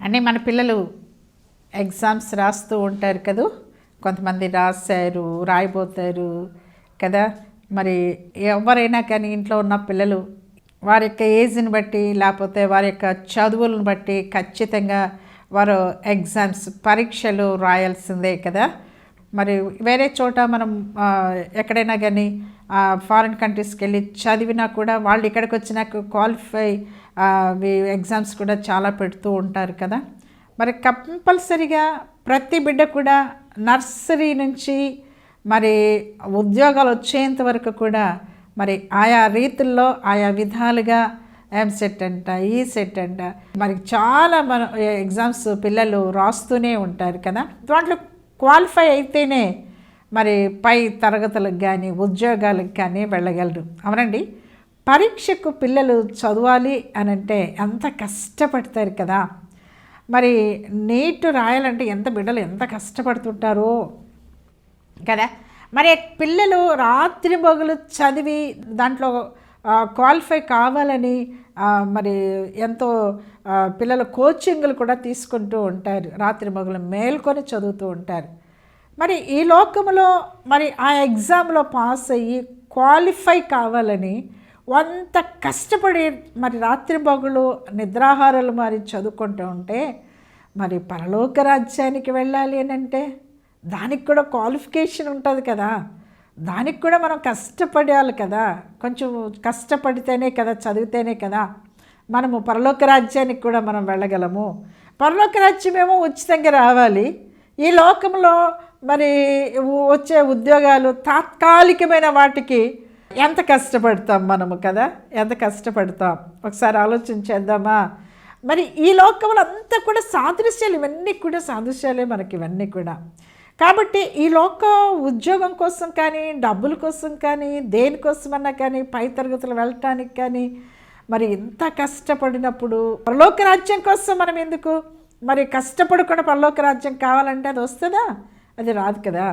అంటే మన పిల్లలు ఎగ్జామ్స్ రాస్తూ ఉంటారు కదూ, కొంతమంది రాశారు, రాయబోతారు కదా. మరి ఎవరైనా కానీ ఇంట్లో ఉన్న పిల్లలు వారి యొక్క ఏజ్ని బట్టి లేకపోతే వారి యొక్క చదువులను బట్టి ఖచ్చితంగా వారు ఎగ్జామ్స్ పరీక్షలు రాయాల్సిందే కదా. మరి వేరే చోట మనం ఎక్కడైనా కానీ ఫారిన్ కంట్రీస్కి వెళ్ళి చదివినా కూడా వాళ్ళు ఇక్కడికి వచ్చినాక క్వాలిఫై ఎగ్జామ్స్ కూడా చాలా పెడుతూ ఉంటారు కదా. మరి కంపల్సరీగా ప్రతి బిడ్డ కూడా నర్సరీ నుంచి మరి ఉద్యోగాలు వచ్చేంత వరకు కూడా మరి ఆయా రీతుల్లో ఆయా విధాలుగా ఎంసెట్ అంట, ఈసెట్ అంట, మరి చాలా మన ఎగ్జామ్స్ పిల్లలు రాస్తూనే ఉంటారు కదా. దాంట్లో క్వాలిఫై అయితేనే మరి పై తరగతులకు కానీ ఉద్యోగాలకు కానీ వెళ్ళగలరు. అవునండి, పరీక్షకు పిల్లలు చదవాలి అని అంటే ఎంత కష్టపడతారు కదా. మరి నీట్ రాయాలంటే బిడ్డలు ఎంత కష్టపడుతుంటారో కదా. మరి పిల్లలు రాత్రి మొగలు చదివి దాంట్లో క్వాలిఫై కావాలని మరి ఎంతో పిల్లలు కోచింగ్లు కూడా తీసుకుంటూ ఉంటారు, రాత్రి మొగలు మేల్కొని చదువుతూ ఉంటారు. మరి ఈ లోకంలో మరి ఆ ఎగ్జామ్లో పాస్ అయ్యి క్వాలిఫై కావాలని అంత కష్టపడి మరి రాత్రి మొగలు నిద్రాహారాలు మరి చదువుకుంటూ ఉంటే మరి పరలోక రాజ్యానికి వెళ్ళాలి అని అంటే దానికి కూడా క్వాలిఫికేషన్ ఉంటుంది కదా. దానికి కూడా మనం కష్టపడాలి కదా. కొంచెం కష్టపడితేనే కదా, చదివితేనే కదా మనము పరలోక రాజ్యానికి కూడా మనం వెళ్ళగలము. పరలోక రాజ్యమేమో ఉచితంగా రావాలి. ఈ లోకంలో మరి వచ్చే ఉద్యోగాలు తాత్కాలికమైన వాటికి ఎంత కష్టపడతాం మనము కదా, ఎంత కష్టపడతాం ఒకసారి ఆలోచించేద్దామా. మరి ఈ లోకంలో అంతా కూడా సాదృశ్యాలు, ఇవన్నీ కూడా సాదృశ్యాలే మనకి ఇవన్నీ కూడా. కాబట్టి ఈ లోక ఉద్యోగం కోసం కానీ, డబ్బుల కోసం కానీ, దేనికోసమన్నా కానీ, పై తరగతులు వెళ్ళటానికి కానీ మరి ఇంత కష్టపడినప్పుడు పరలోక రాజ్యం కోసం మనం ఎందుకు మరి కష్టపడకుండా పరలోక రాజ్యం కావాలంటే అది వస్తుందా? అది రాదు కదా.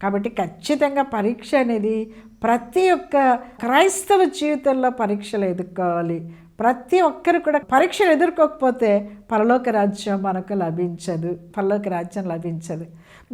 కాబట్టి ఖచ్చితంగా పరీక్ష అనేది ప్రతి ఒక్క క్రైస్తవ జీవితంలో పరీక్షలు ఎదుర్కోవాలి. ప్రతి ఒక్కరు కూడా పరీక్షలు ఎదుర్కోకపోతే పరలోక రాజ్యం మనకు లభించదు, పరలోక రాజ్యం లభించదు.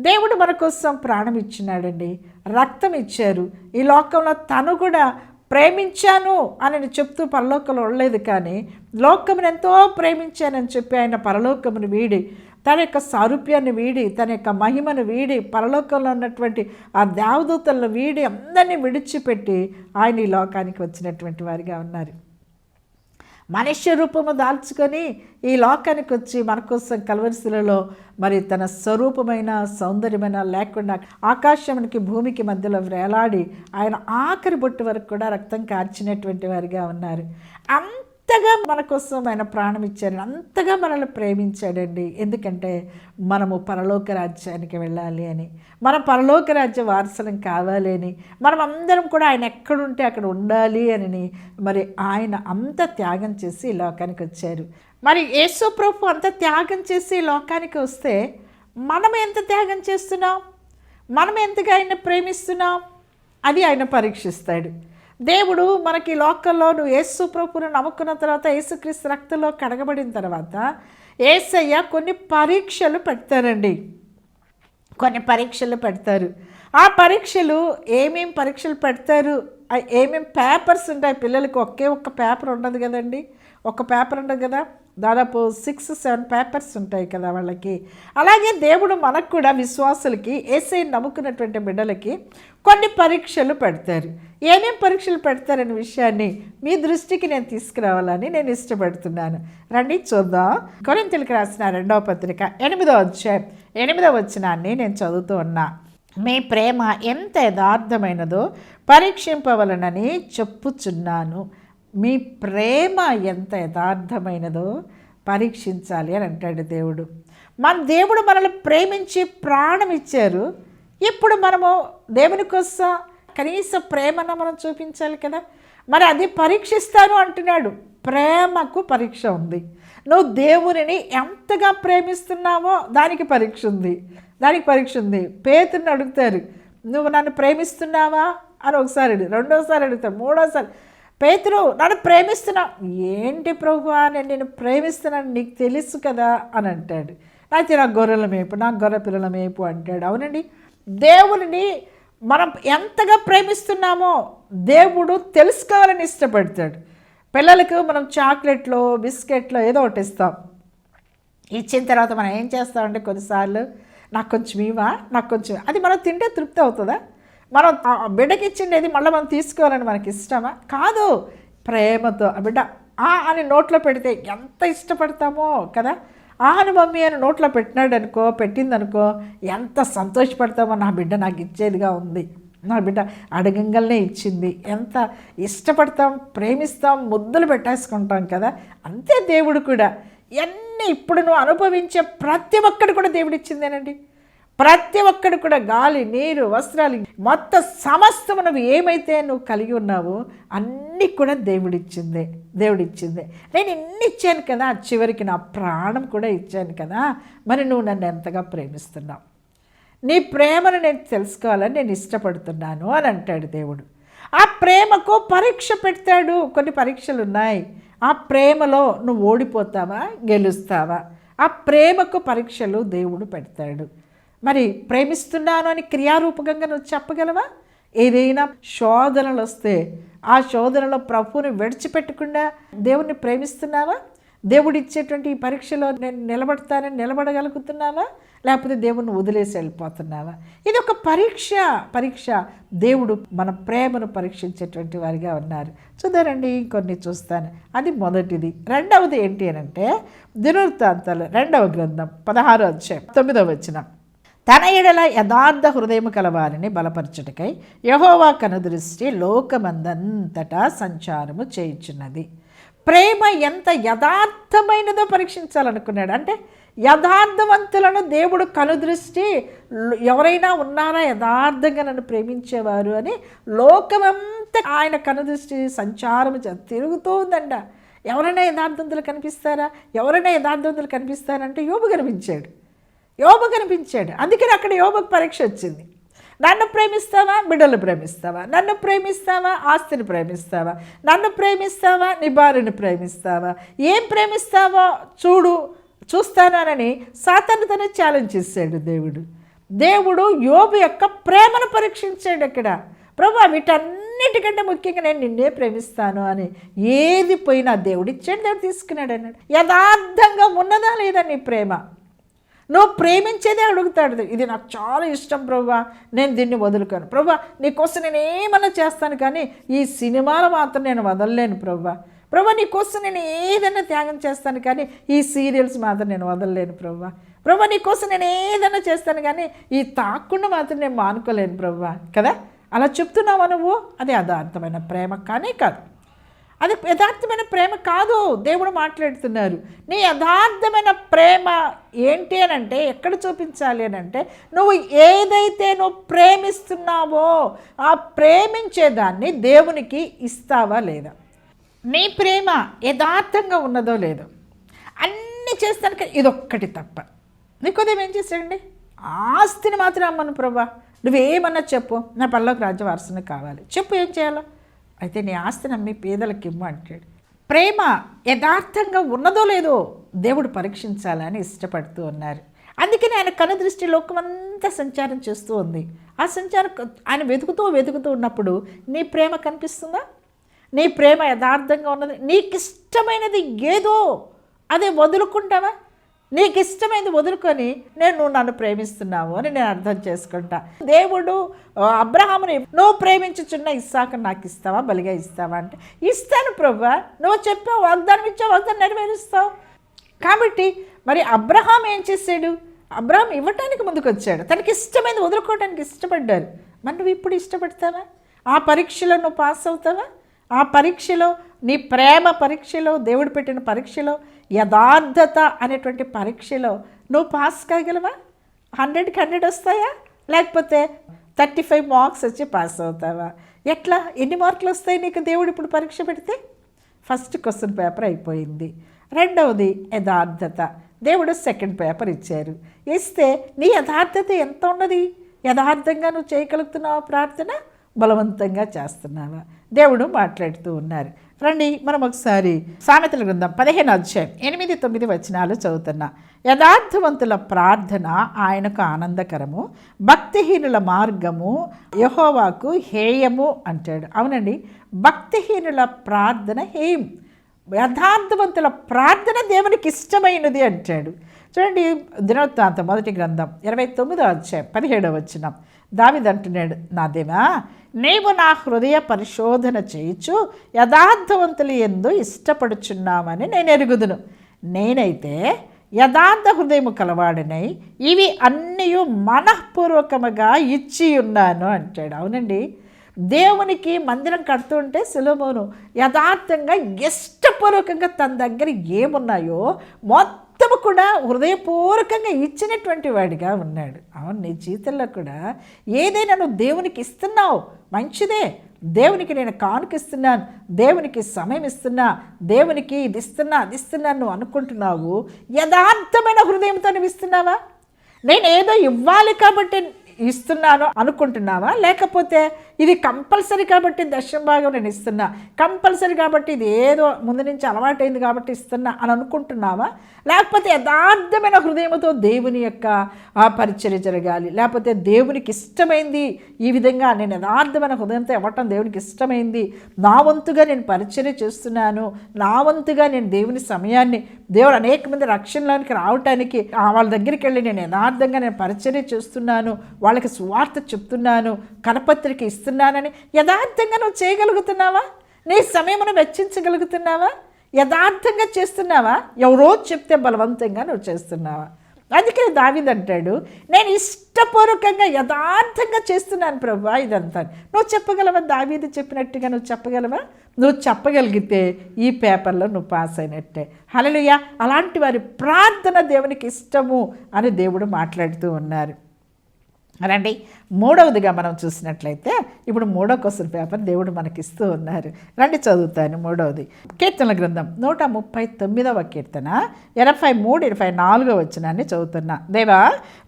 దేవుడు మన కోసం ప్రాణం ఇచ్చినాడండి, రక్తం ఇచ్చారు. ఈ లోకంలో తను కూడా ప్రేమించాను అని చెప్తూ పరలోకంలో ఉండలేదు, కానీ లోకమును ఎంతో ప్రేమించానని చెప్పి ఆయన పరలోకమును వీడి, తన యొక్క సారూప్యాన్ని వీడి, తన యొక్క మహిమను వీడి, పరలోకంలో ఉన్నటువంటి ఆ దేవదూతలను వీడి అందరినీ విడిచిపెట్టి ఆయన ఈ లోకానికి వచ్చినటువంటి వారిగా ఉన్నారు. మనుష్య రూపము దాల్చుకొని ఈ లోకానికి వచ్చి మన కోసం కల్వరిశిలలో మరి తన స్వరూపమైన సౌందర్యమైన లేకుండా ఆకాశానికి భూమికి మధ్యలో వేలాడి ఆయన ఆఖరి బొట్టు వరకు కూడా రక్తం కార్చినటువంటి వారిగా ఉన్నారు. అంతగా మన కోసం ఆయన ప్రాణం ఇచ్చారు, అంతగా మనల్ని ప్రేమించాడండి. ఎందుకంటే మనము పరలోక రాజ్యానికి వెళ్ళాలి అని, మనం పరలోక రాజ్య వారసులం కావాలి అని, మనం అందరం కూడా ఆయన ఎక్కడుంటే అక్కడ ఉండాలి అని మరి ఆయన అంత త్యాగం చేసి ఈ లోకానికి వచ్చారు. మరి యేసు ప్రభు అంత త్యాగం చేసి ఈ లోకానికి వస్తే మనం ఎంత త్యాగం చేస్తున్నాం, మనం ఎంతగా ఆయన ప్రేమిస్తున్నాం, అది ఆయన పరీక్షిస్తాడు. దేవుడు మనకి లోకంలో నువ్వు యేసు ప్రభువును నమ్ముకున్న తర్వాత, యేసుక్రీస్తు రక్తంలో కడగబడిన తర్వాత యేసయ్య కొన్ని పరీక్షలు పెడతారండి, కొన్ని పరీక్షలు పెడతారు. ఆ పరీక్షలు ఏమేమి పరీక్షలు పెడతారు, ఏమేమి పేపర్స్ ఉంటాయి పిల్లలకి. ఒక్క పేపర్ ఉండదు కదండి, ఒక పేపర్ ఉండదు కదా, దాదాపు 6-7 పేపర్స్ ఉంటాయి కదా వాళ్ళకి. అలాగే దేవుడు మనకు కూడా విశ్వాసులకి, యేసయ్యను నమ్ముకున్నటువంటి బిడ్డలకి కొన్ని పరీక్షలు పెడతారు. ఏమేం పరీక్షలు పెడతారనే విషయాన్ని మీ దృష్టికి నేను తీసుకురావాలని నేను ఇష్టపడుతున్నాను. రండి చూద్దాం. కొరింథీయులకు రాసిన 2వ పత్రిక 8వ అధ్యాయం 8వ వచనాన్ని నేను చదువుతూ ఉన్నా. మీ ప్రేమ ఎంత యథార్థమైనదో పరీక్షింపవలనని చెప్పుచున్నాను. మీ ప్రేమ ఎంత యథార్థమైనదో పరీక్షించాలి అని అంటాడు దేవుడు. దేవుడు మనల్ని ప్రేమించి ప్రాణం ఇచ్చారు. ఇప్పుడు మనము దేవుని కోసం కనీస ప్రేమను మనం చూపించాలి కదా. మరి అది పరీక్షిస్తాను అంటున్నాడు. ప్రేమకు పరీక్ష ఉంది. నువ్వు దేవునిని ఎంతగా ప్రేమిస్తున్నావో దానికి పరీక్ష ఉంది, దానికి పరీక్ష ఉంది. పేతురుని అడుగుతారు, నువ్వు నన్ను ప్రేమిస్తున్నావా అని ఒకసారి అడుగు, రెండోసారి అడుగుతారు, మూడోసారి పేతురు నన్ను ప్రేమిస్తున్నా. ఏంటి ప్రభువా, నేను నిన్ను ప్రేమిస్తున్నాను, నీకు తెలుసు కదా అని అంటాడు. అయితే నాకు గొర్రెల మేపు, నాకు గొర్రె పిల్లల మేపు అంటాడు. అవునండి, దేవుడిని మనం ఎంతగా ప్రేమిస్తున్నామో దేవుడు తెలుసుకోవాలని ఇష్టపడతాడు. పిల్లలకు మనం చాక్లెట్లో బిస్కెట్లో ఏదో ఒకటి ఇస్తాం. ఇచ్చిన తర్వాత మనం ఏం చేస్తామంటే కొన్నిసార్లు నాకు కొంచెం ఇవా, నాకు కొంచెం, అది మనం తింటే తృప్తి అవుతుందా? మనం బిడ్డకి ఇచ్చిండేది మళ్ళీ మనం తీసుకోవాలని మనకి ఇష్టమా? కాదు. ప్రేమతో ఆ బిడ్డ అని నోట్లో పెడితే ఎంత ఇష్టపడతామో కదా. అని మమ్మీ అని నోట్లో పెట్టిందనుకో ఎంత సంతోషపడతామో. నా బిడ్డ నాకు ఇచ్చేదిగా ఉంది, నా బిడ్డ అడగంగానే ఇచ్చింది, ఎంత ఇష్టపడతాం, ప్రేమిస్తాం, ముద్దులు పెట్టేసుకుంటాం కదా. అంతే దేవుడు కూడా. ఇవన్నీ ఇప్పుడు నువ్వు అనుభవించే ప్రతి ఒక్కడు కూడా దేవుడు ఇచ్చిందేనండి. ప్రతి ఒక్కడు కూడా గాలి, నీరు, వస్త్రాలు, మొత్తం సమస్తం నువ్వు ఏమైతే నువ్వు కలిగి ఉన్నావో అన్నీ కూడా దేవుడిచ్చిందే. నేను ఇన్ని ఇచ్చాను కదా, చివరికి నా ప్రాణం కూడా ఇచ్చాను కదా. మరి నువ్వు నన్ను ఎంతగా ప్రేమిస్తున్నావు, నీ ప్రేమను నేను తెలుసుకోవాలని నేను ఇష్టపడుతున్నాను అని అంటాడు దేవుడు. ఆ ప్రేమకు పరీక్ష పెడతాడు. కొన్ని పరీక్షలు ఉన్నాయి. ఆ ప్రేమలో నువ్వు ఓడిపోతావా, గెలుస్తావా? ఆ ప్రేమకు పరీక్షలు దేవుడు పెడతాడు. మరి ప్రేమిస్తున్నాను అని క్రియారూపకంగా నువ్వు చెప్పగలవా? ఏదైనా శోధనలు వస్తే ఆ శోధనలో ప్రభువుని విడిచిపెట్టకుండా దేవుణ్ణి ప్రేమిస్తున్నావా? దేవుడు ఇచ్చేటువంటి ఈ పరీక్షలో నేను నిలబడగలుగుతున్నావా? లేకపోతే దేవుణ్ణి వదిలేసి వెళ్ళిపోతున్నావా? ఇది ఒక పరీక్ష. దేవుడు మన ప్రేమను పరీక్షించేటువంటి వారిగా ఉన్నారు. చూద్దారండి, ఇంకొన్ని చూస్తాను. అది మొదటిది. రెండవది ఏంటి అని అంటే దినవృత్తాంతాలు 2వ గ్రంథం 16వ అధ్యాయం 9వ వచనం. తన ఎడల యథార్థ హృదయము కలవారిని బలపరచుటకై యెహోవా కనుదృష్టి లోకమందంతటా సంచారము చేయుచున్నది. ప్రేమ ఎంత యథార్థమైనదో పరీక్షించాలనుకున్నాడు. అంటే యథార్థవంతులను దేవుడు కనుదృష్టి, ఎవరైనా ఉన్నారా యథార్థంగా నన్ను ప్రేమించేవారు అని లోకమంతా ఆయన కనుదృష్టి సంచారం తిరుగుతూ ఉందంట. ఎవరైనా యథార్థవంతులు కనిపిస్తారంటే యోబు కనిపించాడు. అందుకని అక్కడ యోబుకు పరీక్ష వచ్చింది. నన్ను ప్రేమిస్తావా, బిడ్డలు ప్రేమిస్తావా? నన్ను ప్రేమిస్తావా, ఆస్తిని ప్రేమిస్తావా? నన్ను ప్రేమిస్తావా, నీ భార్యను ప్రేమిస్తావా? ఏం ప్రేమిస్తావో చూస్తానని సాతాను తనే ఛాలెంజ్ చేశాడు దేవుడు యోబు యొక్క ప్రేమను పరీక్షించాడు. అక్కడ ప్రభు వీటన్నిటికంటే ముఖ్యంగా నేను నిన్నే ప్రేమిస్తాను అని ఏది పోయినా దేవుడు ఇచ్చాడు, దేవుడు తీసుకున్నాడు అన్నాడు. యథార్థంగా ఉన్నదా లేదా నీ ప్రేమ? నువ్వు ప్రేమించేదే అడుగుతాడు. ఇది నాకు చాలా ఇష్టం ప్రభువా, నేను దీన్ని వదులుకోను ప్రభువా, నీకోసం నేను ఏమన్నా చేస్తాను, కానీ ఈ సినిమాలు మాత్రం నేను వదలలేను ప్రభువా. నీకోసం నేను ఏదైనా త్యాగం చేస్తాను, కానీ ఈ సీరియల్స్ మాత్రం నేను వదలలేను ప్రభువా. నీకోసం నేను ఏదైనా చేస్తాను, కానీ ఈ తాకుండా మాత్రం నేను మానుకోలేను ప్రభువా కదా. అలా చెప్తున్నావా నువ్వు? అది యథార్థమైన ప్రేమ కానే కాదు. అది యథార్థమైన ప్రేమ కాదు. దేవుడు మాట్లాడుతున్నారు. నీ యథార్థమైన ప్రేమ ఏంటి అని అంటే ఎక్కడ చూపించాలి అని అంటే నువ్వు ఏదైతే నువ్వు ప్రేమిస్తున్నావో ఆ ప్రేమించేదాన్ని దేవునికి ఇస్తావా లేదా? నీ ప్రేమ యథార్థంగా ఉన్నదో లేదో? అన్నీ చేస్తాను కానీ ఇదొక్కటి తప్ప. నీకు ఉదయం ఏం చేశాడండి? ఆస్తిని మాత్రం అమ్మను ప్రభా, నువ్వేమన్నా చెప్పు, నా పల్లోకి రాజ్యవారసుని కావాలి, చెప్పు ఏం చేయాలో. అయితే నీ ఆస్తిని అమ్మి పేదలకు ఇమ్ము అంటాడు. ప్రేమ యథార్థంగా ఉన్నదో లేదో దేవుడు పరీక్షించాలని ఇష్టపడుతూ ఉన్నారు. అందుకని ఆయన కనుదృష్టి లోకమంతా సంచారం చేస్తూ ఉంది. ఆ సంచారం ఆయన వెతుకుతూ ఉన్నప్పుడు నీ ప్రేమ కనిపిస్తుందా? నీ ప్రేమ యథార్థంగా ఉన్నది? నీకు ఇష్టమైనది ఏదో అదే వదులుకుంటావా? నీకు ఇష్టమైనది వదులుకొని నువ్వు నన్ను ప్రేమిస్తున్నావు అని నేను అర్థం చేసుకుంటా. దేవుడు అబ్రహాముని నువ్వు ప్రేమించుచున్న ఇస్సాకును నాకు ఇస్తావా, బలిగా ఇస్తావా అంటే ఇస్తాను ప్రభువా, నువ్వు చెప్పావు, వాగ్దానం ఇచ్చావు, వాగ్దానం నెరవేరుస్తావు. కాబట్టి మరి అబ్రహాం ఏం చేశాడు? అబ్రహాం ఇవ్వటానికి ముందుకు వచ్చాడు, తనకి ఇష్టమైనది వదులుకోవడానికి ఇష్టపడ్డారు. మరి నువ్వు ఇప్పుడు ఇష్టపడతావా? ఆ పరీక్షలో నువ్వు పాస్ అవుతావా? ఆ పరీక్షలో, నీ ప్రేమ పరీక్షలో, దేవుడు పెట్టిన పరీక్షలో, యథార్థత అనేటువంటి పరీక్షలో నువ్వు పాస్ కాగలవా? 100కి 100 వస్తాయా? లేకపోతే 35 మార్క్స్ వచ్చి పాస్ అవుతావా? ఎట్లా? ఎన్ని మార్కులు వస్తాయి నీకు దేవుడు ఇప్పుడు పరీక్ష పెడితే? ఫస్ట్ క్వశ్చన్ పేపర్ అయిపోయింది. రెండవది యథార్థత. దేవుడు సెకండ్ పేపర్ ఇచ్చారు. ఇస్తే నీ యథార్థత ఎంత ఉన్నది? యథార్థంగా నువ్వు చేయగలుగుతున్నావా ప్రార్థన? బలవంతంగా చేస్తున్నావా? దేవుడు మాట్లాడుతూ ఉన్నారు. రండి మనం ఒకసారి సామెతల గ్రంథం 15 అధ్యాయం 8-9 వచనాలు యథార్థవంతుల ప్రార్థన ఆయనకు ఆనందకరము, భక్తిహీనుల మార్గము యెహోవాకు హేయము అంటాడు. అవునండి, భక్తిహీనుల ప్రార్థన హేయం, యథార్థవంతుల ప్రార్థన దేవునికి ఇష్టమైనది అంటాడు. చూడండి, దినవృత్తాంతం 1 గ్రంథం 29 అధ్యాయం 17 వచనం. దావీదు అంటున్నాడు, నా దేవా, నీవు నా హృదయ పరిశోధన చేయుచు యథార్థవంతులు యందు ఇష్టపడుచున్నామని నేను ఎరుగుదును. నేనైతే యథార్థ హృదయము కలవాడనై ఇవి అన్నీ మనఃపూర్వకముగా ఇచ్చి ఉన్నాను అంటాడు. అవునండి, దేవునికి మందిరం కడుతుంటే సొలొమోను యథార్థంగా ఇష్టపూర్వకంగా తన దగ్గర ఏమున్నాయో మొత్తము కూడా హృదయపూర్వకంగా ఇచ్చినటువంటి వాడిగా ఉన్నాడు. అవును, నీ జీవితంలో కూడా ఏదైనా నువ్వు దేవునికి ఇస్తున్నావు, మంచిదే. దేవునికి నేను కానుకిస్తున్నాను, దేవునికి సమయం ఇస్తున్నా, దేవునికి ఇది ఇస్తున్నా అది ఇస్తున్నాను నువ్వు అనుకుంటున్నావు. యథార్థమైన హృదయంతో నువ్వు ఇస్తున్నావా? నేను ఏదో ఇవ్వాలి కాబట్టి ఇస్తున్నాను అనుకుంటున్నావా? లేకపోతే ఇది కంపల్సరీ కాబట్టి దశమ భాగం నేను ఇస్తున్నా, కంపల్సరీ కాబట్టి ఇది ఏదో ముందు నుంచి అలవాటైంది కాబట్టి ఇస్తున్నా అని అనుకుంటున్నావా? లేకపోతే యథార్థమైన హృదయంతో దేవుని యొక్క పరిచర్య జరగాలి, లేకపోతే దేవునికి ఇష్టమైంది ఈ విధంగా నేను యథార్థమైన హృదయంతో ఇవ్వటం దేవునికి ఇష్టమైంది, నా వంతుగా నేను పరిచర్య చేస్తున్నాను, నా వంతుగా నేను దేవుని సమయాన్ని, దేవుడు అనేక మంది రక్షణలోనికి రావటానికి వాళ్ళ దగ్గరికి వెళ్ళి నేను యథార్థంగా నేను పరిచర్య చేస్తున్నాను, వాళ్ళకి సువార్త చెప్తున్నాను, కరపత్రిక ఇస్తున్నానని యథార్థంగా నువ్వు చేయగలుగుతున్నావా? నీ సమయమును వెచ్చించగలుగుతున్నావా? యథార్థంగా చేస్తున్నావా? ఎవరో చెప్తే బలవంతంగా నువ్వు చేస్తున్నావా? అందుకే దావీదు అంటాడు, నేను ఇష్టపూర్వకంగా యథార్థంగా చేస్తున్నాను ప్రభువా ఇదంతా. నువ్వు చెప్పగలవా? దావీదు చెప్పినట్టుగా నువ్వు చెప్పగలవా? నువ్వు చెప్పగలిగితే ఈ పేపర్లో నువ్వు పాస్ అయినట్టే. హల్లెలూయా. అలాంటి వారి ప్రార్థన దేవునికి ఇష్టము అని దేవుడు మాట్లాడుతూ ఉన్నారు. రండి, మూడవదిగా మనం చూసినట్లయితే ఇప్పుడు 3వ క్వశ్చన్ పేపర్ దేవుడు మనకిస్తూ ఉన్నారు. రండి చదువుతాను. 3వది కీర్తనల గ్రంథం 139వ కీర్తన 23-24 వచనాన్ని చదువుతున్నా. దేవా,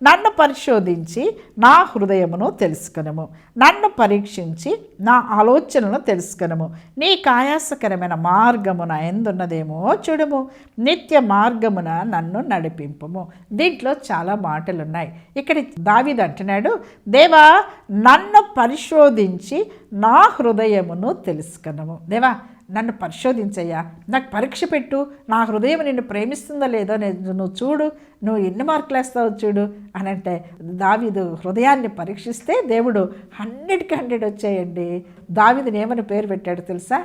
నన్ను పరిశోధించి నా హృదయమును తెలుసుకొనుము, నన్ను పరీక్షించి నా ఆలోచనలను తెలుసుకొనుము, నీ ఆయాసకరమైన మార్గమున ఎందున్నదేమో చూడుము, నిత్య మార్గమున నన్ను నడిపింపుము. దీంట్లో చాలా మాటలు ఉన్నాయి. ఇక్కడ దావీదు అంటున్నాడు, దేవా, నన్ను పరిశోధించి నా హృదయమును తెలుసుకొనుము. దేవా, నన్ను పరిశోధించయ్యా, నాకు పరీక్ష పెట్టు, నా హృదయం నిన్ను ప్రేమిస్తుందో లేదో నువ్వు చూడు, నువ్వు ఎన్ని మార్కులు వేస్తావు చూడు అని అంటే దావీదు హృదయాన్ని పరీక్షిస్తే దేవుడు 100కి 100 వచ్చాయండి. దావీదుని ఏమని పేరు పెట్టాడు తెలుసా?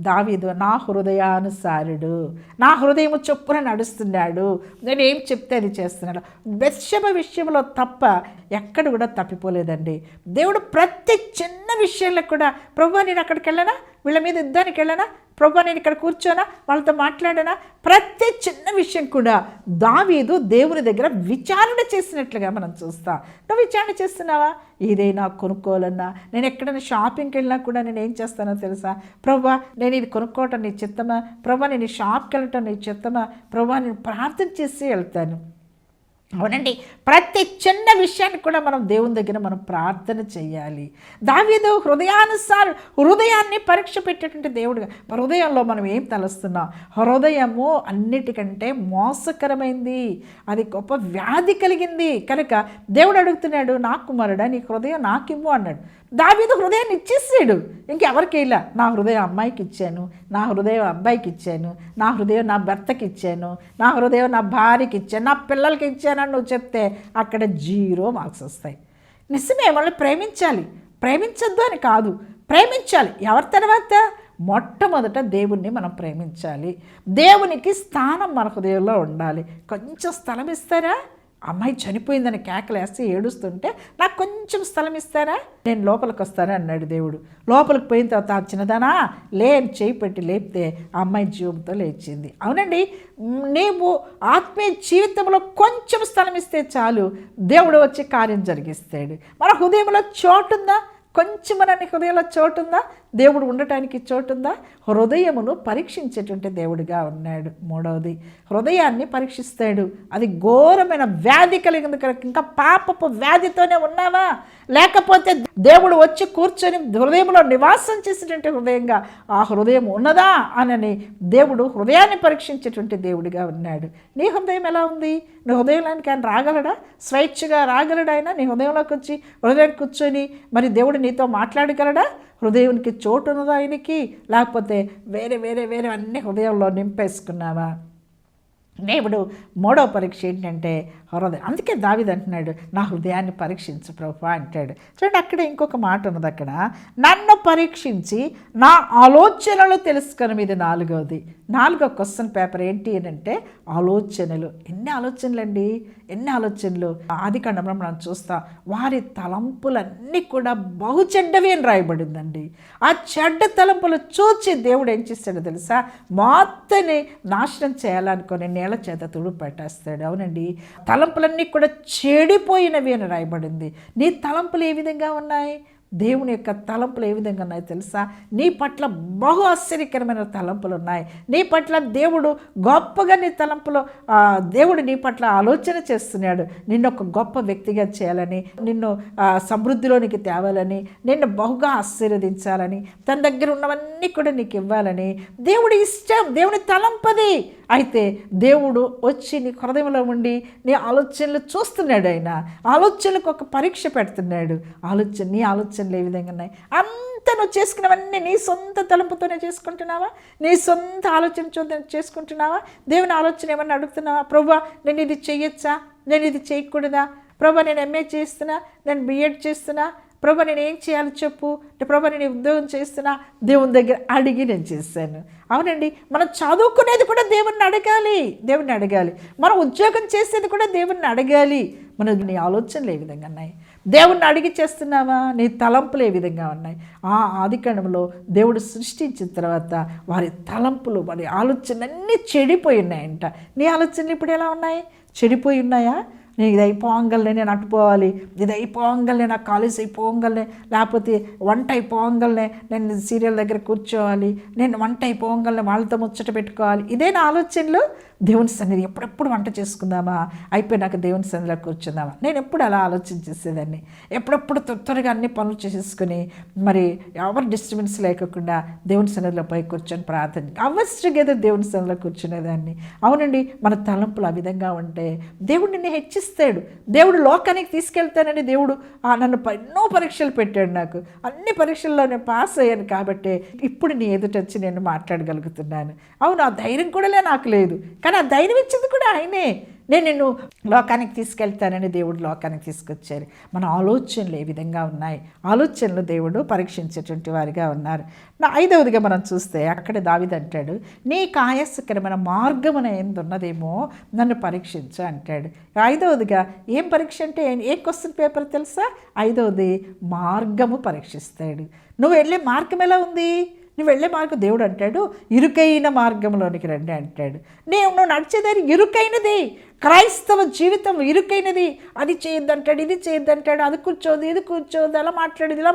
దావీదు నా హృదయానుసారుడు, నా హృదయము చొప్పున నడుస్తున్నాడు, నేను ఏం చెప్తే అది చేస్తున్నాడు. బెత్షెబ విషయంలో తప్ప ఎక్కడ కూడా తప్పిపోలేదండి. దేవుడు ప్రతి చిన్న విషయంలో కూడా, ప్రభువా నేను అక్కడికి వెళ్ళనా, వీళ్ళ మీద యుద్ధానికి వెళ్ళనా, ప్రభువా నేను ఇక్కడ కూర్చోనా, వాళ్ళతో మాట్లాడనా, ప్రతి చిన్న విషయం కూడా దావీదు దేవుని దగ్గర విచారణ చేసినట్లుగా మనం చూస్తాం. నువ్వు విచారణ చేస్తున్నావా? ఏదైనా కొనుక్కోవాలన్నా, నేను ఎక్కడైనా షాపింగ్కి వెళ్ళినా కూడా నేను ఏం చేస్తానో తెలుసా? ప్రభువా నేను ఇది కొనుక్కోవటం నీ చిత్తమా, ప్రభువా నేను ఈ షాప్కి వెళ్ళటం నీ చిత్తమా, ప్రభువా నేను ప్రార్థన చేసి వెళ్తాను. అవునండి, ప్రతి చిన్న విషయాన్ని కూడా మనం దేవుని దగ్గర మనం ప్రార్థన చేయాలి. దావీదు హృదయాన్ని పరీక్ష పెట్టేటువంటి దేవుడుగా, హృదయంలో మనం ఏం తలస్తున్నాం? హృదయము అన్నిటికంటే మోసకరమైంది, అది గొప్ప వ్యాధి కలిగింది. కనుక దేవుడు అడుగుతున్నాడు, నా కుమారుడా నీ హృదయం నాకిమ్ము అన్నాడు. దావీదు హృదయాన్ని ఇచ్చేసాడు, ఇంకెవరికి ఇలా. నా హృదయం అమ్మాయికి ఇచ్చాను, నా హృదయం అబ్బాయికి ఇచ్చాను, నా హృదయం నా భర్తకి ఇచ్చాను, నా హృదయం నా భార్యకి ఇచ్చాను, నా పిల్లలకి ఇచ్చానని నువ్వు చెప్తే అక్కడ 0 మార్క్స్ వస్తాయి. నిజమే, వాళ్ళు ప్రేమించొద్దు అని కాదు, ప్రేమించాలి. ఎవరి తర్వాత? మొట్టమొదట దేవుణ్ణి మనం ప్రేమించాలి. దేవునికి స్థానం మన హృదయంలో ఉండాలి. కొంచెం స్థలం ఇస్తారా? అమ్మాయి చనిపోయిందని కేకలేస్తే ఏడుస్తుంటే నాకు కొంచెం స్థలం ఇస్తారా, నేను లోపలికి వస్తాను అన్నాడు దేవుడు. లోపలికి పోయిన తర్వాత చిన్నదానా లేని చేయి పెట్టి లేపితే ఆ అమ్మాయి జీవంతో లేచింది. అవునండి, నీవు ఆత్మీయ జీవితంలో కొంచెం స్థలం ఇస్తే చాలు, దేవుడు వచ్చి కార్యం జరిగిస్తాడు. మన హృదయంలో చోటుందా? కొంచెం మన హృదయంలో చోటుందా? దేవుడు ఉండటానికి చోటు ఉందా? హృదయమును పరీక్షించేటువంటి దేవుడిగా ఉన్నాడు. మూడవది, హృదయాన్ని పరీక్షిస్తాడు. అది ఘోరమైన వ్యాధి కలిగింది కనుక ఇంకా పాపపు వ్యాధితోనే ఉన్నావా, లేకపోతే దేవుడు వచ్చి కూర్చొని హృదయంలో నివాసం చేసేటువంటి హృదయంగా ఆ హృదయం ఉన్నదా అని దేవుడు హృదయాన్ని పరీక్షించేటువంటి దేవుడిగా ఉన్నాడు. నీ హృదయం ఎలా ఉంది? నీ హృదయంలోనికి ఆయన రాగలడా? స్వేచ్ఛగా రాగలడా? ఆయన నీ హృదయంలోకి వచ్చి హృదయం కూర్చొని మరి దేవుడు నీతో మాట్లాడగలడా? హృదయానికి చోటు ఉన్నదా ఆయనకి? లేకపోతే వేరే వేరే వేరే అన్ని హృదయంలో నింపేసుకున్నావా? దేవుడు మూడవ పరీక్ష ఏంటంటే హృదయం. అందుకే దావీదు అంటున్నాడు, నా హృదయాన్ని పరీక్షించు ప్రభువా అంటాడు. చూడండి, అక్కడ ఇంకొక మాట ఉన్నది. అక్కడ నన్ను పరీక్షించి నా ఆలోచనలు తెలుసుకొని, ఇది నాలుగో క్వశ్చన్ పేపర్ ఏంటి అని అంటే ఆలోచనలు. ఎన్ని ఆలోచనలు అండి, ఎన్ని ఆలోచనలు. ఆదికాండంలో మనం చూస్తాం, వారి తలంపులన్నీ కూడా బహు చెడ్డవి అని రాయబడిందండి. ఆ చెడ్డ తలంపులు చూచి దేవుడు ఏం చేస్తాడో తెలుసా? మొత్తాన్ని నాశనం చేయాలనుకొని నేల చేత తుడుపు పెట్టేస్తాడు. అవునండి, తలంపులన్నీ కూడా చెడిపోయినవి అని రాయబడింది. నీ తలంపులు ఏ విధంగా ఉన్నాయి? దేవుని యొక్క తలంపులు ఏ విధంగా ఉన్నాయి తెలుసా? నీ పట్ల బహు ఆశ్చర్యకరమైన తలంపులు ఉన్నాయి. నీ పట్ల దేవుడు గొప్పగా నీ తలంపులో దేవుడు నీ పట్ల ఆలోచన చేస్తున్నాడు. నిన్ను ఒక గొప్ప వ్యక్తిగా చేయాలని, నిన్ను సమృద్ధిలోనికి తేవాలని, నిన్ను బహుగా ఆశీర్వదించాలని, తన దగ్గర ఉన్నవన్నీ కూడా నీకు ఇవ్వాలని దేవుడి ఇష్టం, దేవుని తలంపది. అయితే దేవుడు వచ్చి నీ హృదయంలో ఉండి నీ ఆలోచనలు చూస్తున్నాడు. ఆయన ఆలోచనలకు ఒక పరీక్ష పెడుతున్నాడు. నీ ఆలోచనలు ఏ విధంగా ఉన్నాయి? అంత నువ్వు చేసుకున్నవన్నీ నీ సొంత తలంపుతోనే చేసుకుంటున్నావా? నీ సొంత ఆలోచన చేసుకుంటున్నావా? దేవుని ఆలోచన ఏమన్నా అడుగుతున్నావా? ప్రభువా, నేను ఇది చేయొచ్చా, నేను ఇది చేయకూడదా? ప్రభువా, నేను ఎంఏ చేస్తున్నా, నేను బిఎడ్ చేస్తున్నా, ప్రభా నేను ఏం చేయాలో చెప్పు, ప్రభా నేను ఉద్యోగం చేస్తున్నా, దేవుని దగ్గర అడిగి నేను చేశాను. అవునండి, మనం చదువుకునేది కూడా దేవుణ్ణి అడగాలి. మనం ఉద్యోగం చేసేది కూడా దేవుణ్ణి అడగాలి. నీ ఆలోచనలు ఏ విధంగా ఉన్నాయి? దేవుణ్ణి అడిగి చేస్తున్నావా? నీ తలంపులు ఏ విధంగా ఉన్నాయి? ఆ ఆదికాండంలో దేవుడు సృష్టించిన తర్వాత వారి తలంపులు, వారి ఆలోచనలన్నీ చెడిపోయి ఉన్నాయంట. నీ ఆలోచనలు ఇప్పుడు ఎలా ఉన్నాయి? చెడిపోయి ఉన్నాయా? నేను ఇది అయిపోగానే నేను అటుపోవాలి, ఇది అయిపోగానే నాకు కాలేజ్ అయిపోగానే, లేకపోతే వంట అయిపోగానే నేను సీరియల్ దగ్గర కూర్చోవాలి, నేను వంట అయిపోగానే వాళ్ళతో ముచ్చట పెట్టుకోవాలి. ఇదే నా ఆలోచనలు. దేవుని సన్నిధి ఎప్పుడెప్పుడు వంట చేసుకుందామా, అయిపోయినాక దేవుని సన్నిధిలో కూర్చుందామా. నేను ఎప్పుడు అలా ఆలోచించేసేదాన్ని. ఎప్పుడెప్పుడు త్వరగా అన్ని పనులు చేసేసుకుని మరి ఎవరు డిస్టర్బెన్స్ లేకుండా దేవుని సన్నిధిలో పోయి కూర్చొని ప్రార్థన అవసరంగా దేవుని సన్నిధిలో కూర్చునేదాన్ని. అవునండి, మన తలంపులు ఆ విధంగా ఉంటే దేవుడు నిన్ను హెచ్చిస్తాడు. దేవుడు లోకానికి తీసుకెళ్తానని దేవుడు నన్ను ఎన్నో పరీక్షలు పెట్టాడు. నాకు అన్ని పరీక్షల్లో నేను పాస్ అయ్యాను కాబట్టి ఇప్పుడు నీ ఎదుటొచ్చి నేను మాట్లాడగలుగుతున్నాను. అవును, ఆ ధైర్యం కూడా నాకు లేదు, కానీ ఆ ధైర్యం ఇచ్చింది కూడా ఆయనే. నేను నిన్ను లోకానికి తీసుకెళ్తానని దేవుడు లోకానికి తీసుకొచ్చారు. మన ఆలోచనలు ఏ విధంగా ఉన్నాయి? ఆలోచనలు దేవుడు పరీక్షించేటువంటి వారిగా ఉన్నారు. ఐదవదిగా మనం చూస్తే అక్కడ దావీదు అంటాడు, నీకు ఆయాసకరమైన మార్గమున ఎందున్నదేమో నన్ను పరీక్షించు అంటాడు. ఐదవదిగా ఏం పరీక్ష అంటే ఏం క్వశ్చన్ పేపర్ తెలుసా? ఐదవది మార్గము పరీక్షిస్తాడు. నువ్వు వెళ్ళే మార్గం ఎలా ఉంది? నువ్వు వెళ్ళే మార్గం దేవుడు అంటాడు, ఇరుకైన మార్గంలోనికి రండి అంటాడు. నువ్వు నడిచేదాన్ని ఇరుకైనది. క్రైస్తవ జీవితం ఇరుకైనది. అది చేయొద్దంటాడు, ఇది చేయొద్దంటాడు, అది కూర్చోదు, ఇది కూర్చోదు, అలా మాట్లాడేది, ఇలా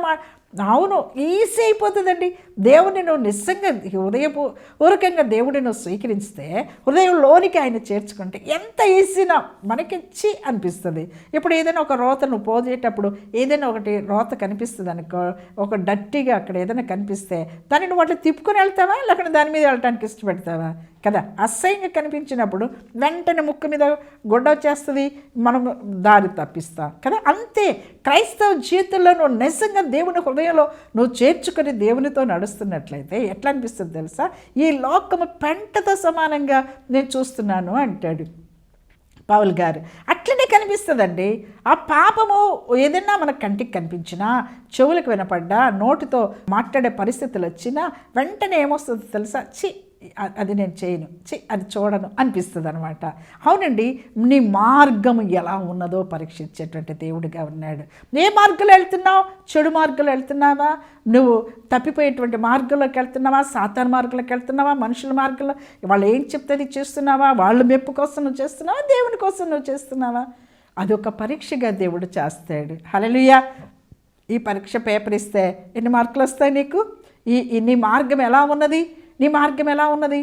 అవును, ఈజీ అయిపోతుందండి. దేవుడిని నువ్వు నిజంగా హృదయపూర్వకంగా దేవుడిని నువ్వు స్వీకరిస్తే, హృదయంలోనికి ఆయన చేర్చుకుంటే ఎంత ఈజీనా మనకిచ్చి అనిపిస్తుంది. ఇప్పుడు ఏదైనా ఒక రోత నువ్వు పోసేటప్పుడు ఏదైనా ఒకటి రోత కనిపిస్తుంది అనుకో, ఒక డట్టిగా అక్కడ ఏదైనా కనిపిస్తే దాన్ని నువ్వు అట్లా తిప్పుకొని వెళ్తావా, లేకపోతే దాని మీద వెళ్ళటానికి ఇష్టపడతావా? కదా, అసహ్యంగా కనిపించినప్పుడు వెంటనే ముక్కు మీద గొడ్డ వచ్చేస్తుంది, మనం దారి తప్పిస్తాం కదా. అంతే క్రైస్తవ జీవితంలో నువ్వు నిజంగా దేవుని హృదయంలో నువ్వు చేర్చుకొని దేవునితో నడుస్తున్నట్లయితే ఎట్లా అనిపిస్తుంది తెలుసా? ఈ లోకము పెంటతో సమానంగా నేను చూస్తున్నాను అంటాడు పౌలు గారు. అట్లనే కనిపిస్తుందండి. ఆ పాపము ఏదైనా మన కంటికి కనిపించినా, చెవులకు వినపడ్డా, నోటితో మాట్లాడే పరిస్థితులు వచ్చినా వెంటనే ఏమొస్తుంది తెలుసా? అది నేను చేయను, అది చూడను అనిపిస్తుంది అనమాట. అవునండి, నీ మార్గము ఎలా ఉన్నదో పరీక్షించేటువంటి దేవుడిగా ఉన్నాడు. ఏ మార్గంలో వెళ్తున్నావు? చెడు మార్గంలో వెళ్తున్నావా? నువ్వు తప్పిపోయేటువంటి మార్గంలోకి వెళ్తున్నావా? సాతాను మార్గంలోకి వెళ్తున్నావా? మనుషుల మార్గంలో వాళ్ళు ఏం చెప్తే చేస్తున్నావా? వాళ్ళ మెప్పు కోసం నువ్వు చేస్తున్నావా? దేవుని కోసం నువ్వు చేస్తున్నావా? అదొక పరీక్షగా దేవుడు చేస్తాడు. హల్లెలూయా. ఈ పరీక్ష పేపర్ ఇస్తే ఎన్ని మార్కులు వస్తాయి నీకు? నీ మార్గం ఎలా ఉన్నది? నీ మార్గం ఎలా ఉన్నది?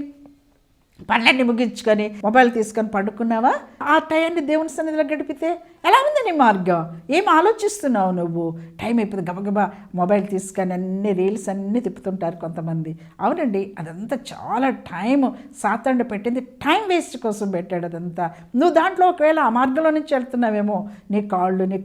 పనులన్నీ ముగించుకొని మొబైల్ తీసుకొని పడుకున్నావా? ఆ టైంని దేవుని సన్నిధిలో గడిపితే ఎలా ఉంది నీ మార్గం? ఏం ఆలోచిస్తున్నావు నువ్వు? టైం అయిపోతుంది, గబగబా మొబైల్ తీసుకొని అన్ని రీల్స్ అన్నీ తిప్పుతుంటారు కొంతమంది. అవునండి, అదంతా చాలా టైం సాతానుడు పెట్టింది, టైం వేస్ట్ కోసం పెట్టాడు అదంతా. నువ్వు దాంట్లో ఒకవేళ ఆ మార్గంలో నుంచి వెళ్తున్నావేమో, నీ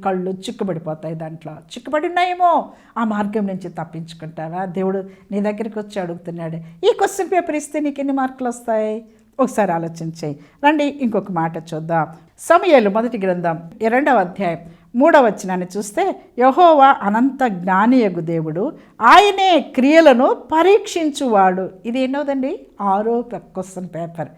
కళ్ళు చిక్కుబడిపోతాయి, దాంట్లో చిక్కుబడి ఉన్నాయేమో, ఆ మార్గం నుంచి తప్పించుకుంటావా? దేవుడు నీ దగ్గరికి వచ్చి అడుగుతున్నాడు, ఈ క్వశ్చన్ పేపర్ ఇస్తే నీకు ఎన్ని మార్కులు వస్తాయి? ఒకసారి ఆలోచించేయి. రండి ఇంకొక మాట చూద్దాం. సమూయేలు మొదటి గ్రంథం 2వ అధ్యాయం 3వ వచనాన్ని చూస్తే, యెహోవా అనంత జ్ఞానియగు దేవుడు, ఆయనే క్రియలను పరీక్షించువాడు. ఇది ఎన్నోదండి? 6వ question paper,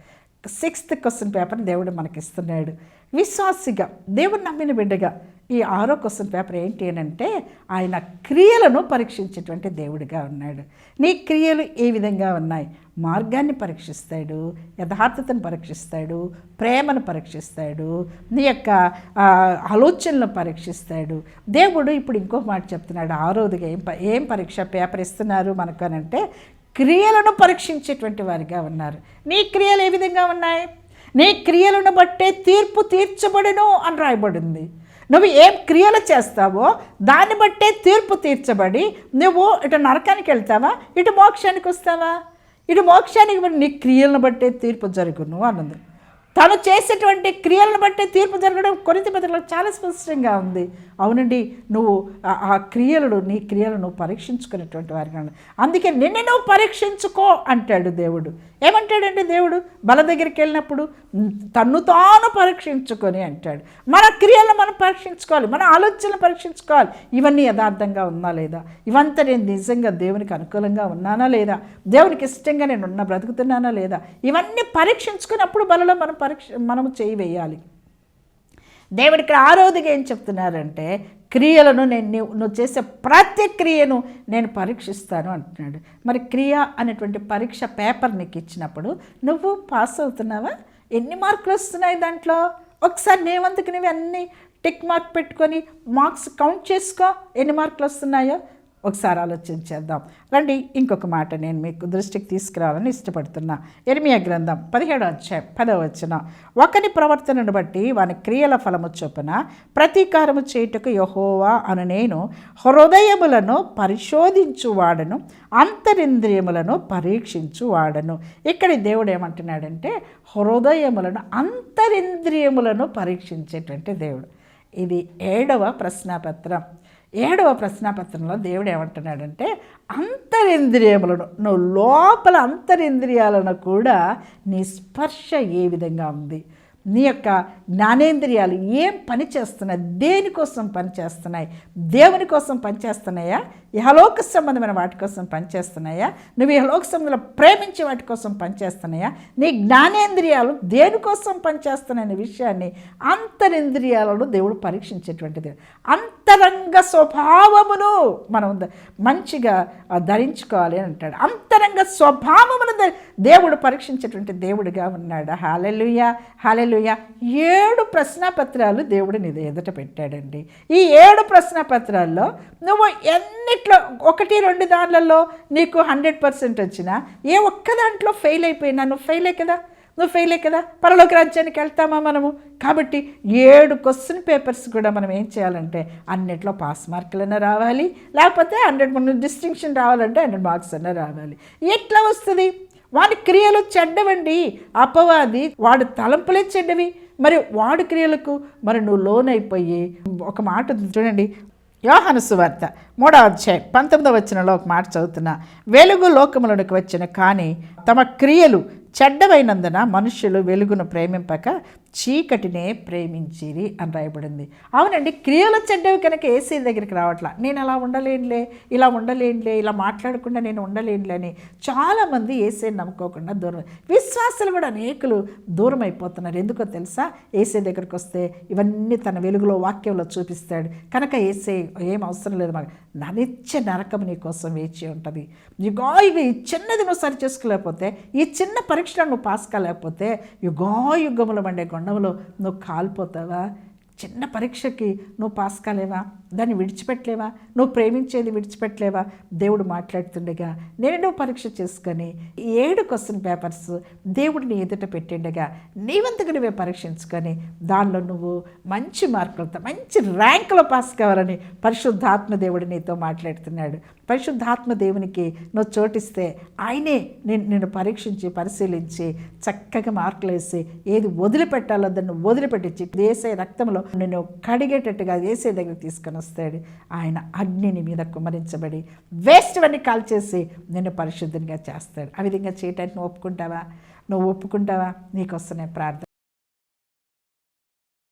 6th question paper దేవుడు మనకిస్తున్నాడు. విశ్వాసిగా, దేవుడు నమ్మిన బిడ్డగా ఈ 6వ క్వశ్చన్ పేపర్ ఏంటి అంటే, ఆయన క్రియలను పరీక్షించేటువంటి దేవుడిగా ఉన్నాడు. నీ క్రియలు ఏ విధంగా ఉన్నాయి? మార్గాన్ని పరీక్షిస్తాడు, యథార్థతను పరీక్షిస్తాడు, ప్రేమను పరీక్షిస్తాడు, నీ యొక్క ఆలోచనలను పరీక్షిస్తాడు. దేవుడు ఇప్పుడు ఇంకో మాట చెప్తున్నాడు. 6వదిగా ఏం పరీక్ష పేపర్ ఇస్తున్నారు మనకు అనంటే, క్రియలను పరీక్షించేటువంటి వారిగా ఉన్నారు. నీ క్రియలు ఏ విధంగా ఉన్నాయి? నీ క్రియలను బట్టే తీర్పు తీర్చబడును అని రాయబడింది. నువ్వు ఏం క్రియలు చేస్తావో దాన్ని బట్టే తీర్పు తీర్చబడి నువ్వు ఇటు నరకానికి వెళ్తావా, ఇటు మోక్షానికి వస్తావా? ఇటు మోక్షానికి నీ క్రియలను బట్టే తీర్పు జరుగును అన్నది. తను చేసేటువంటి క్రియలను బట్టే తీర్పు జరగడం కొరింథీ పత్రికలో చాలా స్పష్టంగా ఉంది. అవునండి, నువ్వు ఆ క్రియలను, నీ క్రియలను పరీక్షించుకునేటువంటి వారిగా. అందుకే నిన్ను నువ్వు పరీక్షించుకో అంటాడు దేవుడు. ఏమంటాడండి దేవుడు? బల దగ్గరికి వెళ్ళినప్పుడు తన్ను తాను పరీక్షించుకొని అంటాడు. మన క్రియలను మనం పరీక్షించుకోవాలి, మన ఆలోచనలు పరీక్షించుకోవాలి. ఇవన్నీ యథార్థంగా ఉన్నా లేదా? ఇవంతా నేను నిజంగా దేవునికి అనుకూలంగా ఉన్నానా లేదా? దేవునికి ఇష్టంగా నేను బ్రతుకుతున్నానా లేదా? ఇవన్నీ పరీక్షించుకున్నప్పుడు బలలో మనము చేయి వేయాలి. దేవుడు ఇక్కడ 6వదిగా ఏం చెప్తున్నారంటే, క్రియలను నువ్వు చేసే ప్రతి క్రియను నేను పరీక్షిస్తాను అంటున్నాడు. మరి క్రియ అనేటువంటి పరీక్ష పేపర్ నీకు ఇచ్చినప్పుడు నువ్వు పాస్ అవుతున్నావా? ఎన్ని మార్కులు వస్తున్నాయి దాంట్లో? ఒకసారి నేవంతకు నువ్వు అన్నీ టిక్ మార్క్ పెట్టుకొని మార్క్స్ కౌంట్ చేసుకో, ఎన్ని మార్కులు వస్తున్నాయో ఒకసారి ఆలోచించేద్దాం. రండి ఇంకొక మాట నేను మీకు దృష్టికి తీసుకురావాలని ఇష్టపడుతున్నా. ఇర్మియా గ్రంథం 17వ అధ్యాయం 10వ వచనం, ఒకని ప్రవర్తనను బట్టి వాని క్రియల ఫలము చొప్పున ప్రతీకారము చేయుటకు యెహోవా అను నేను హృదయములను పరిశోధించువాడను, అంతరింద్రియములను పరీక్షించువాడను. ఇక్కడ దేవుడు ఏమంటున్నాడంటే, హృదయములను, అంతరింద్రియములను పరీక్షించేటువంటి దేవుడు. ఇది 7వ ప్రశ్నాపత్రం. 7వ ప్రశ్నాపత్రంలో దేవుడు ఏమంటున్నాడంటే, అంతరింద్రియములను, నువ్వు లోపల అంతరింద్రియాలను కూడా నీ స్పర్శ ఏ విధంగా ఉంది, నీ యొక్క జ్ఞానేంద్రియాలు ఏం పని చేస్తున్నాయి, దేనికోసం పనిచేస్తున్నాయి? దేవుని కోసం పనిచేస్తున్నాయా? ఇహలోక సంబంధమైన వాటి కోసం పనిచేస్తున్నాయా? నువ్వు ఇహలోక సంబంధంలో ప్రేమించే వాటి కోసం పనిచేస్తున్నాయా? నీ జ్ఞానేంద్రియాలు దేనికోసం పనిచేస్తున్నాయనే విషయాన్ని, అంతరింద్రియాలను దేవుడు పరీక్షించేటువంటిది. అంతరంగ స్వభావమును మనం మంచిగా ధరించుకోవాలి అని అంటాడు. అంతరంగ స్వభావమును దేవుడు పరీక్షించేటువంటి దేవుడిగా ఉన్నాడు. హల్లెలూయా, హల్లెలూయా. 7 ప్రశ్నాపత్రాలు దేవుడు నీ ఎదుట పెట్టాడండి. ఈ 7 ప్రశ్నాపత్రాల్లో నువ్వు ఎన్నిట్లో 1-2 దానిలలో నీకు 100% వచ్చినా, ఏ ఒక్క దాంట్లో ఫెయిల్ అయిపోయినా నువ్వు ఫెయిలే కదా, పరలోక రాజ్యానికి వెళ్తామా మనము? కాబట్టి 7 క్వశ్చన్ పేపర్స్ కూడా మనం ఏం చేయాలంటే, అన్నిట్లో పాస్ మార్కులైనా రావాలి, లేకపోతే 100 డిస్టింక్షన్ రావాలంటే 100 మార్క్స్ అయినా రావాలి. ఎట్లా వస్తుంది? వాడి క్రియలు చెడ్డవండి. అపవాది వాడి తలంపులే చెడ్డవి, మరి వాడి క్రియలకు మరి నువ్వు లోనైపోయి. ఒక మాట చూడండి, యోహాను సువార్త 3వ అధ్యాయం 19వ వచనంలో ఒక మాట చదువుతున్నా, వెలుగు లోకములోనికి వచ్చిన కానీ తమ క్రియలు చెడ్డవైనందున మనుష్యులు వెలుగును ప్రేమింపక చీకటినే ప్రేమించిరి అని రాయబడింది. అవునండి, క్రియలు చెడ్డవి కనుక ఏసీ దగ్గరికి రావట్లా. నేను అలా ఉండలేనులే, ఇలా మాట్లాడకుండా నేను ఉండలేనులే అని చాలామంది ఏసీని నమ్ముకోకుండా దూరం, విశ్వాసాలు కూడా అనేకులు దూరం అయిపోతున్నారు. ఎందుకో తెలుసా? ఏసీ దగ్గరికి వస్తే ఇవన్నీ తన వెలుగులో వాక్యంలో చూపిస్తాడు కనుక ఏసీ ఏం అవసరం లేదు. మాకు నిత్య నరకం నీ కోసం వేచి ఉంటుంది. ఈ చిన్నది నువ్వు సరి చేసుకోలేకపోతే, ఈ చిన్న పరీక్షలో నువ్వు పాస్ కాలేకపోతే యుగాయుగముల మండే కొండములో నువ్వు కాలిపోతావా? చిన్న పరీక్షకి నువ్వు పాస్ కాలేవా, దాన్ని విడిచిపెట్టలేవా, నువ్వు ప్రేమించేది విడిచిపెట్టలేవా? దేవుడు మాట్లాడుతుండగా నేను పరీక్ష చేసుకొని 7 క్వశ్చన్ పేపర్స్ దేవుడు నీ ఎదుట పెట్టిండగా నీవంతకు నువ్వే పరీక్షించుకొని దానిలో నువ్వు మంచి మార్కులతో మంచి ర్యాంకులో పాస్ కావాలని పరిశుద్ధాత్మ దేవుడు నీతో మాట్లాడుతున్నాడు. పరిశుద్ధాత్మ దేవునికి నువ్వు చోటిస్తే ఆయనే నిన్ను పరీక్షించి పరిశీలించి చక్కగా మార్కులు వేసి ఏది వదిలిపెట్టాలో దాన్ని వదిలిపెట్టించి యేసయ్య రక్తంలో నిన్ను కడిగేటట్టుగా యేసయ్య దగ్గర తీసుకొని వస్తాడు. ఆయన అగ్నిని మీద కుమ్మరించబడి వేస్ట్ అన్ని కాల్ చేసి నిన్ను పరిశుద్ధంగా చేస్తాడు. ఆ విధంగా చేయటానికి నువ్వు ఒప్పుకుంటావా? నీకోసం నేను ప్రార్థన